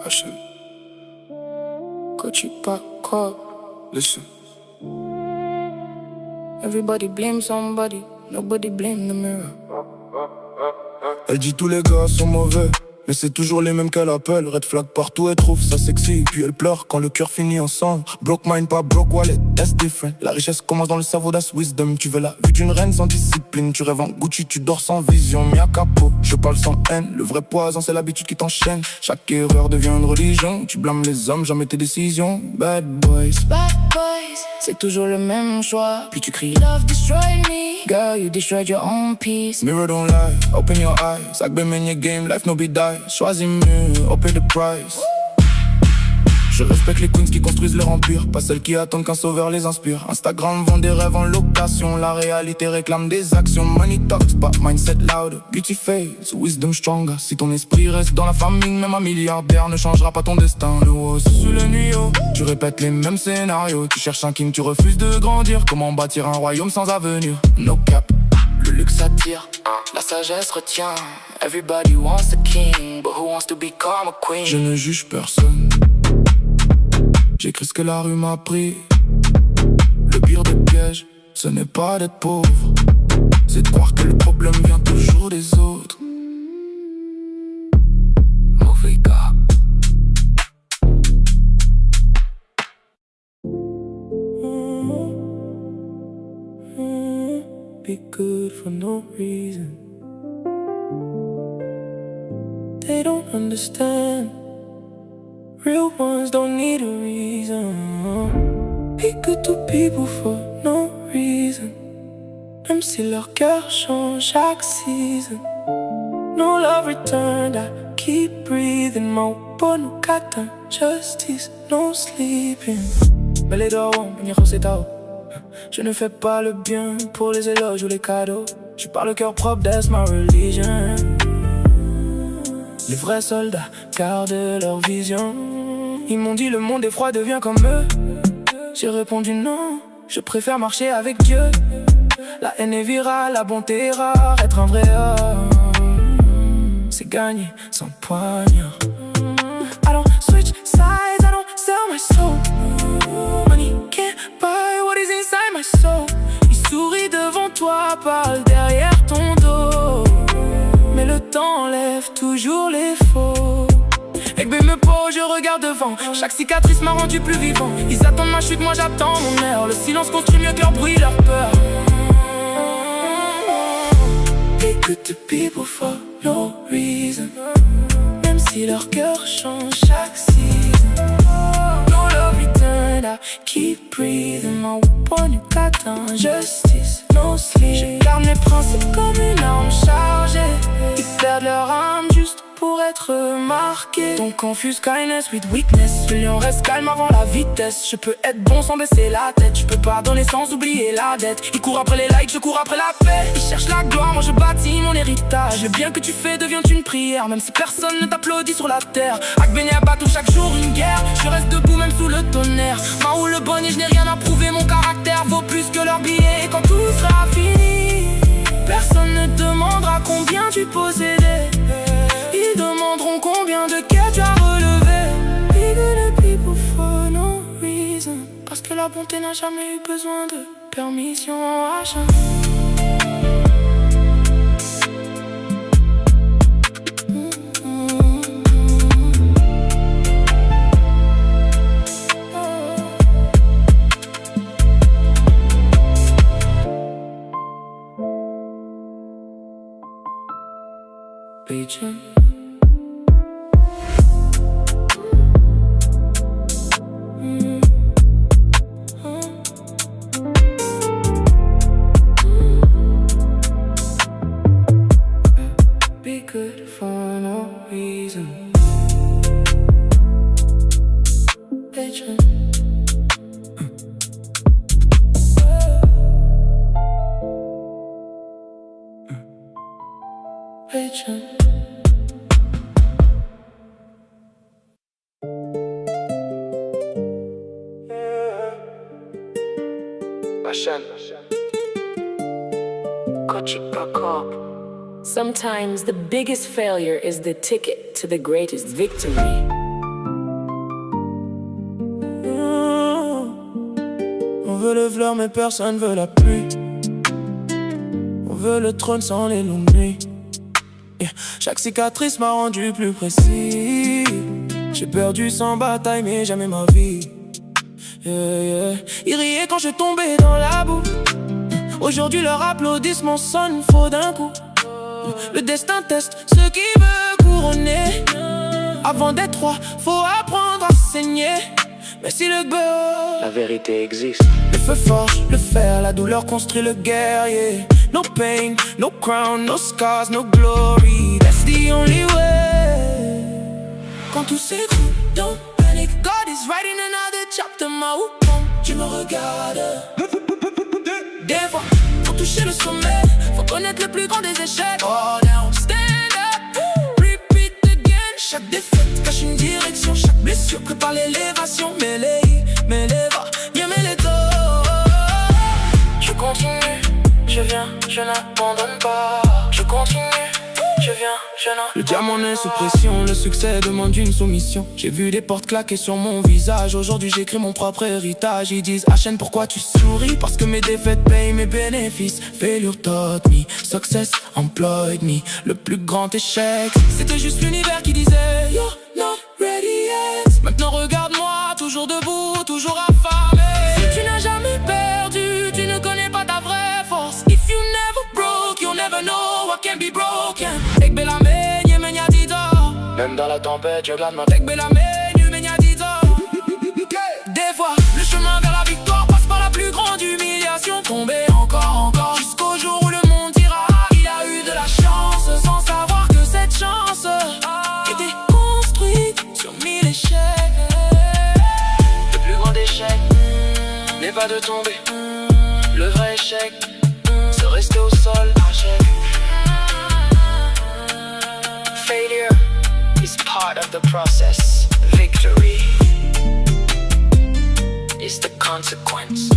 HL. Gucci back up. Listen. Everybody blame somebody, nobody blame the mirror. Elle dit tous les gars sont mauvais, mais c'est toujours les mêmes qu'elle appelle. Red flag partout, elle trouve ça sexy. Puis elle pleure quand le cœur finit ensemble. Broke mind, pas broke wallet, that's different. La richesse commence dans le cerveau, that's wisdom. Tu veux la vue d'une reine sans discipline. Tu rêves en Gucci, tu dors sans vision. Mia capo, je parle sans haine. Le vrai poison, c'est l'habitude qui t'enchaîne. Chaque erreur devient une religion. Tu blâmes les hommes, jamais tes décisions. Bad boys, c'est toujours le même choix. Puis tu cries love destroyed me. Girl, you destroyed your own peace. Mirror don't lie, open your eyes. Like been in your game, life no be die. Choisis mieux, au pay the price. Je respecte les queens qui construisent leur empire, pas celles qui attendent qu'un sauveur les inspire. Instagram vend des rêves en location, la réalité réclame des actions. Money talks, but mindset loud. Beauty fades, wisdom stronger. Si ton esprit reste dans la famille, même un milliardaire ne changera pas ton destin. Le haut sous le nuyo, tu répètes les mêmes scénarios. Tu cherches un king, tu refuses de grandir. Comment bâtir un royaume sans avenir? No cap, le luxe attire, la sagesse retient. Everybody wants a king, but who wants to become a queen? Je ne juge personne, j'écris ce que la rue m'a appris. Le pire des pièges, ce n'est pas d'être pauvre, c'est de croire que le problème vient toujours des autres. Mauvais gars. Be good for no reason. They don't understand. Real ones don't need a reason. Be good to people for no reason. Même si leur cœur change chaque season. No love returned, I keep breathing. Mauponu kata, justice, no sleeping. Mais les doigts, c'est tao. Je ne fais pas le bien pour les éloges ou les cadeaux. Je parle le cœur propre, that's my religion. Les vrais soldats gardent leur vision. Ils m'ont dit le monde est froid, deviens comme eux. J'ai répondu non, je préfère marcher avec Dieu. La haine est virale, la bonté est rare. Être un vrai homme, c'est gagner sans poignard. I don't switch sides, I don't sell my soul. Money can't buy what is inside my soul. Il sourit devant toi, parle derrière ton dos. Mais le temps enlève toujours les faux. Egbe me pose, je regarde devant. Chaque cicatrice m'a rendu plus vivant. Ils attendent ma chute, moi j'attends mon heure. Le silence construit mieux que leur bruit, leur peur. Be good to people for no reason. Même si leur cœur change chaque season. No love returned, I keep breathing. My one got justice, no sleep. Je garde mes principes comme une arme chargée. Ils perdent leur âme juste pour être marqué. Donc confuse kindness with weakness. Le lion reste calme avant la vitesse. Je peux être bon sans baisser la tête. Je peux pardonner sans oublier la dette. Ils courent après les likes, je cours après la paix. Ils cherchent la gloire, moi je bâtis mon héritage. Le bien que tu fais devient une prière. Même si personne ne t'applaudit sur la terre. Akbeni abattu chaque jour une guerre. Je reste debout même sous le tonnerre. Mahou le bonnet, je n'ai rien à prouver. Mon caractère vaut plus que leur billet. Quand tout sera fini, personne ne demandera combien tu possédais. Ils demanderont combien de quêtes tu as relevé. Be good to people for no reason. Parce que la bonté n'a jamais eu besoin de permission à jamais. Beijing. Be good for no reason. Beijing. Beijing. Sometimes the biggest failure is the ticket to the greatest victory. veut le fleur mais personne veut la pluie. On veut le trône sans les longues nuits. Chaque cicatrice m'a rendu plus précis. J'ai perdu sans bataille mais jamais ma vie. Ils riaient quand je tombais dans la boue. Aujourd'hui leurs applaudissements sonnent faux d'un coup. Le destin teste ce qui veut couronner. Avant d'être roi, faut apprendre à saigner. Mais si le beurre, la vérité existe. le feu forge le fer, la douleur construit le guerrier. No pain, no crown, no scars, no glory. That's the only way. Quand tout s'écroule, don't panic. God is writing another chapter. Ma houppon, tu me regardes. Des fois, faut toucher le sommet. Faut connaître le plus grand des échecs. Oh now, stand up, repeat again. Chaque défaite cache une direction. Chaque blessure prépare l'élévation. Mais les va, mieux mais les dos. Je continue, je viens, je n'abandonne pas. Je continue, je viens, je n'abandonne pas. Le diamant est sous pression, le succès demande une soumission. J'ai vu des portes claquer sur mon visage. Aujourd'hui j'écris mon propre héritage. Ils disent Hachem pourquoi tu souris? Parce que mes défaites payent mes bénéfices. Failure taught me, success employed me. Le plus grand échec, c'était juste l'univers qui disait You're not ready yet. Maintenant regarde-moi, toujours debout, toujours affamé. Si tu n'as jamais perdu, tu ne connais pas ta vraie force. If you never broke, you'll never know what can be broken. Tek bela menye menya dito. Même dans la tempête, je glane ma Tek bela menye menya dito. Des fois, le chemin vers la victoire passe par la plus grande humiliation. Tomber encore, jusqu'au jour où le monde dira il a eu de la chance, sans savoir que cette chance était construite sur 1000 échecs. Le plus grand échec n'est pas de tomber. Le vrai échec, c'est rester au sol. Failure is part of the process. Victory is the consequence.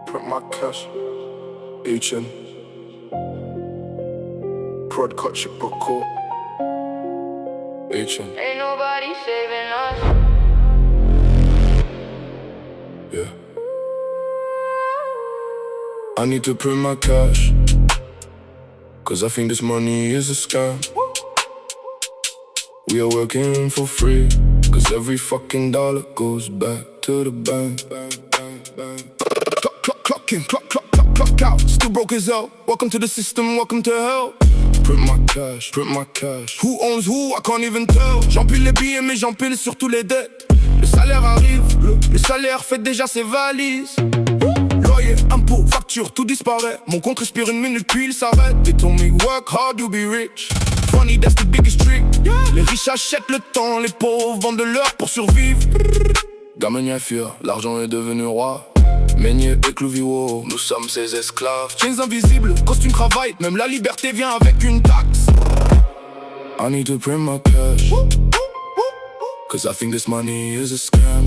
Put my cash, HN Prod cut your book HN. Ain't nobody saving us. Yeah. I need to print my cash, cause I think this money is a scam. We are working for free, cause every fucking dollar goes back to the bank. Clock in, clock out. Still broke as hell. Welcome to the system, welcome to hell. Print my cash, print my cash. Who owns who, I can't even tell. J'empile les billets mais j'empile surtout les dettes. Le salaire arrive, le salaire fait déjà ses valises. Loyer, impôts, facture, tout disparaît. Mon compte respire une minute puis il s'arrête. They told me work hard, you'll be rich. Funny, that's the biggest trick. Les riches achètent le temps, les pauvres vendent de l'heure pour survivre. Gamin est fier, l'argent est devenu roi. Meignier et Clouviwo, nous sommes ses esclaves. Chains invisibles, costume cravate, même la liberté vient avec une taxe. I need to print my cash, cause I think this money is a scam.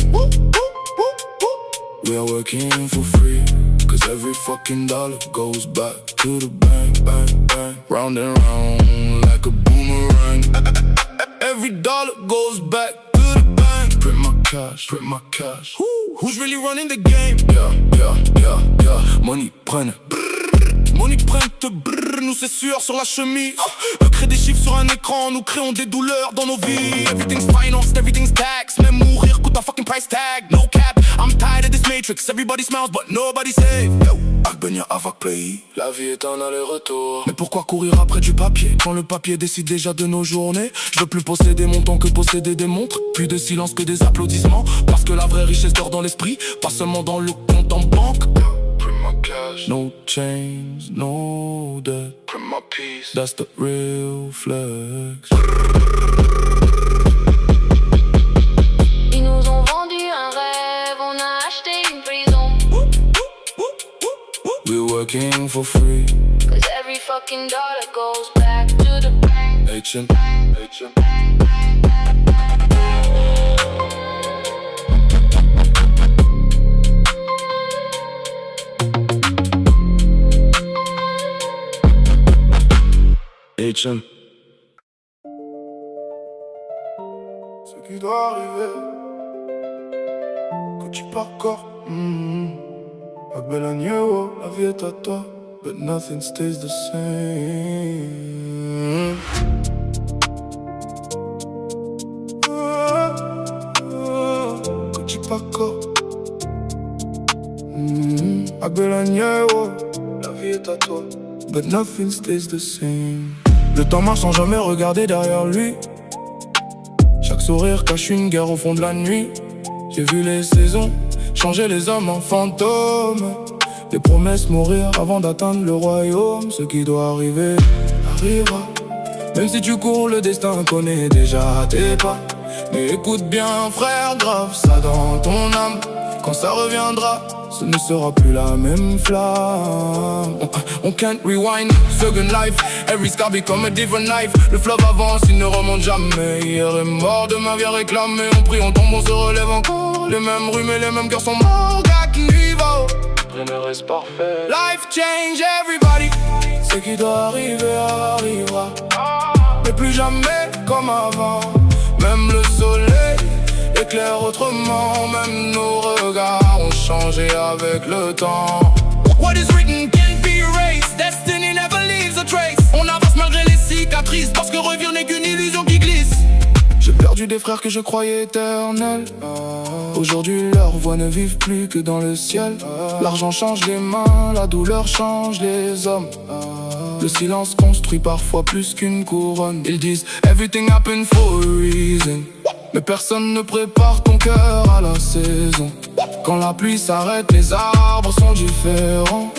We are working for free, cause every fucking dollar goes back to the bank, bang, bang. Round and round like a boomerang. Every dollar goes back to the bank. Print my cash, print my cash. Who's really running the game? Yeah. Money prenne, money prenne, brrr, nous c'est sûr sur la chemise. Eux créent des chiffres sur un écran, nous créons des douleurs dans nos vies. Everything's financed, everything's taxed. Même mourir coûte un fucking price tag. No cap, I'm tired of this matrix. Everybody smiles but nobody's safe. Albania avec pays, la vie est un aller-retour. Mais pourquoi courir après du papier quand le papier décide déjà de nos journées? Je veux plus posséder mon temps que posséder des montres. Plus de silence que des applaudissements. Parce que la vraie richesse dort dans l'esprit, pas seulement dans le compte en banque. No chains, no debt. Print my peace, that's the real flex. Ils nous ont vendu un rêve, on a acheté une prison. We're working for free, Cause every fucking dollar goes back to the bank. HN. prochaine. Ce qui doit arriver, quand tu pars corps. Ma belle agneau, la vie est à toi, but nothing stays the same. Quand tu pars corps. Ma belle agneau, la vie est à toi, but nothing stays the same. Le temps marche sans jamais regarder derrière lui. Chaque sourire cache une guerre au fond de la nuit. J'ai vu les saisons changer les hommes en fantômes. Des promesses mourir avant d'atteindre le royaume. Ce qui doit arriver, arrivera. Même si tu cours, le destin connaît déjà tes pas. Mais écoute bien frère, grave ça dans ton âme. Quand ça reviendra, ce ne sera plus la même flamme. On can't rewind, second life. Every scar become a different life. Le fleuve avance, il ne remonte jamais. Hier est mort, demain vient réclamer. On prie, on tombe, on se relève encore. Les mêmes rues mais les mêmes cœurs sont morts. Niveau, rien ne reste parfait. Life change everybody. Ce qui doit arriver arrivera, mais plus jamais comme avant. Même le soleil éclaire autrement. Même nos regards ont changé avec le temps. What is written can't be erased. Destiny never leaves a trace. On avance malgré les cicatrices, parce que revivre n'est qu'une illusion qui glisse. J'ai perdu des frères que je croyais éternels. Aujourd'hui leurs voix ne vivent plus que dans le ciel. L'argent change les mains, la douleur change les hommes. Le silence construit parfois plus qu'une couronne. Ils disent everything happened for a reason, mais personne ne prépare ton cœur à la saison. Quand la pluie s'arrête, les arbres sont différents.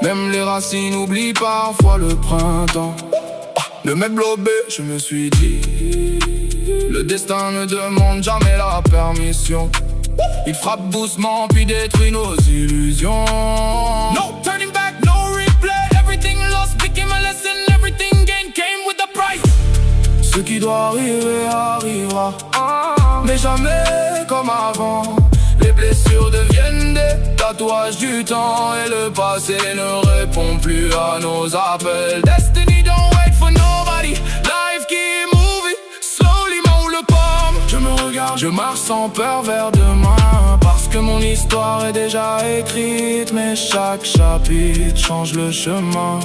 Même les racines oublient parfois le printemps. De m'être blobé, je me suis dit, le destin ne demande jamais la permission. Il frappe doucement puis détruit nos illusions. No turning back, no replay. Everything lost became a lesson. Everything gained came with a price. Ce qui doit arriver arrivera, mais jamais comme avant. Les blessures deviennent des tatouages du temps, et le passé ne répond plus à nos appels. Destiny don't wait for nobody. Life keep moving slowly, main ou le pomme. Je me regarde, je marche sans peur vers demain, parce que mon histoire est déjà écrite. Mais chaque chapitre change le chemin.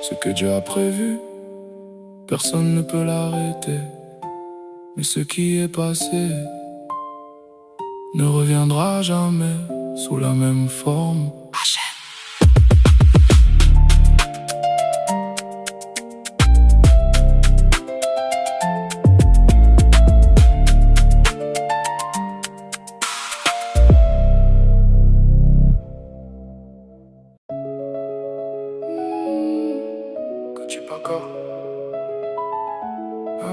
Ce que Dieu a prévu, personne ne peut l'arrêter. Mais ce qui est passé ne reviendra jamais sous la même forme. Que tu pas encore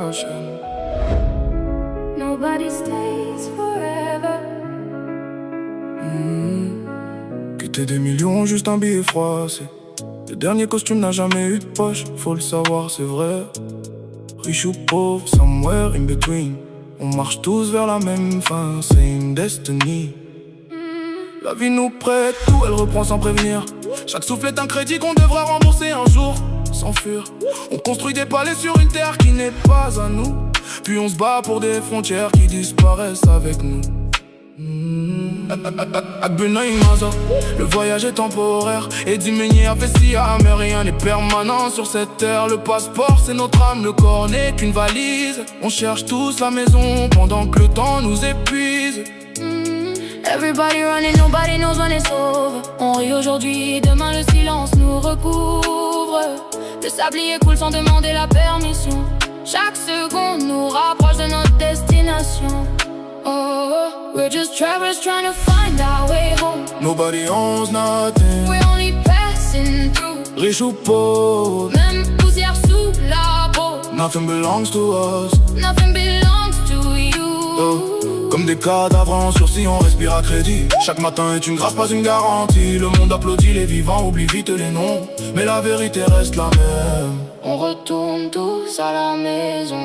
Hashem. Nobody stays forever. Quitter des millions, juste un billet froissé. Le dernier costume n'a jamais eu de poche, faut le savoir, c'est vrai. Riche ou pauvre, somewhere in between. On marche tous vers la même fin, c'est une destiny. La vie nous prête tout, elle reprend sans prévenir. Chaque souffle est un crédit qu'on devra rembourser un jour. Sans fuir, on construit des palais sur une terre qui n'est pas à nous. Puis on se bat pour des frontières qui disparaissent avec nous. Le voyage est temporaire et diminué a fait si mais rien n'est permanent sur cette terre. Le passeport c'est notre âme, le corps n'est qu'une valise. On cherche tous la maison pendant que le temps nous épuise. Everybody running, nobody knows when it's over. On rit aujourd'hui et demain le silence nous recouvre. Le sablier coule sans demander la permission. Chaque seconde nous rapproche de notre destination. Oh, we're just travelers trying to find our way home. Nobody owns nothing. We're only passing through. Riche ou pauvre, Même poussière sous la peau. nothing belongs to us. Nothing belongs to you. Comme des cadavres en sursis, on respire à crédit. Chaque matin est une grâce, pas une garantie. Le monde applaudit les vivants, oublie vite les noms. Mais la vérité reste la même. On retourne tous à la maison.